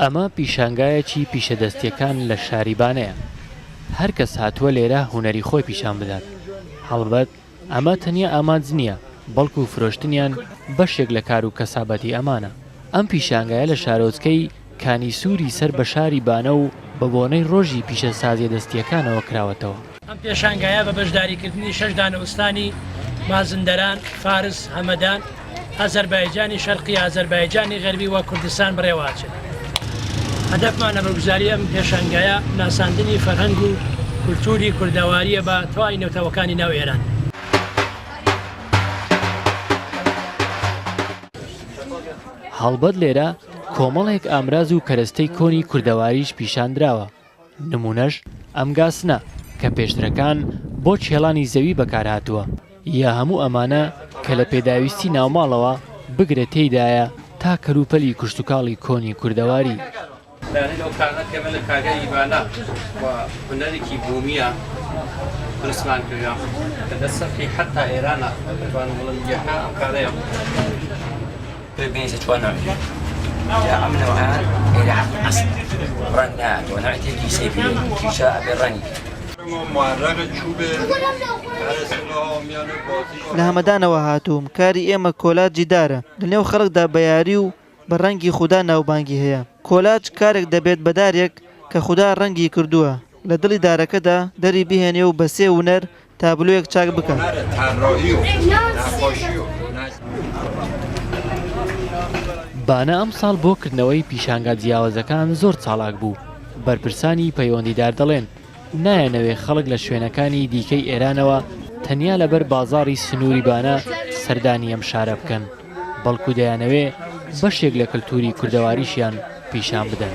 ئەمە پیشانگایەکی پیشەدەستیەکان لە شاریبانەیە. هەر کەس هاتووە لێرە هونەری خۆی پیشان بدات. هەڵبەت ئەمە تەنیا ئامانج نییە، بەڵکو فرۆشتنیان بەشێک لە کار و کەسابەتی ئەمانە. ئەم پیشانگایە لە شارۆچکەی کانی سووری سەر بە شاریبانە و بە بۆنەی ڕۆژی پیشە سازیە دەستیەکانەوە کراوەتەوە. ئەم پێشانگایە بە بەشداریکردنی 6 دانەوستانی مازندەران، فارس، هەمەدان، ئازەربایجانی شەرقی، ئازەربایجانی غەربی وە کوردستان بڕێواچێت. هەدەفمانە بەگوزاری ئەم پێشانگایە ناساندنی فەرهەنگ و کولتوری کوردەواریە بە توای نەوتەوەکانی ناو ئێران. هەڵبەت لێرە کۆمەڵێک ئامراز و کەرەستەی کۆنی کوردەواریش پیشاندراوە. نمونەش ئەم گاسنە کە پێشترەکان بۆ چێڵانی زەوی بەکارهاتووە، یا هەموو ئەمانە کە لە پێداویستی ناوماڵەوە بگرە تێیدایە تا کەروپەلی کوشتتوکاڵی کۆنی کوردەواری. لەو کارەکەمە لە کاگەری بانە و هونەرێکی بوومیە درستمان کردووە کە دەسەقی حتا ئێرانە بەتوانم بڵم یەکە ئەم کارەیە ببینیسە چوار نوعی أمن وهان إلى أصل رنات ونوعية كيسي في كيشا بالرني لە هەمەدانەوە هاتووم. کاری ئێمە کۆلاجی دارە لەنێو خەڵکدا بەیاری و بە ڕەنگی خودا ناوبانگی هەیە. کۆلاج کارێک دەبێت بەدارێک کە خودا ڕەنگی کردووە لە دڵی دارەکەدا دەری بهێنێ و بە سێ ونەر تابلوویەک چاک بکەن. بانە ئەم ساڵ بۆ کردنەوەی پیشانگا جیاوازەکان زۆر چالاک بوو. بەرپرسانی پەیوەندیدار دەڵێن نایەنەوێ خەڵک لە شوێنەکانی دیکەی ئێرانەوە تەنیا لەبەر بازاڕی سنووری بانە سەردانی ئەم شارە بکەن، بەڵکو دەیانەوێ بەشێک لە کەلتوری کوردەواریشیان پیشان بدەن.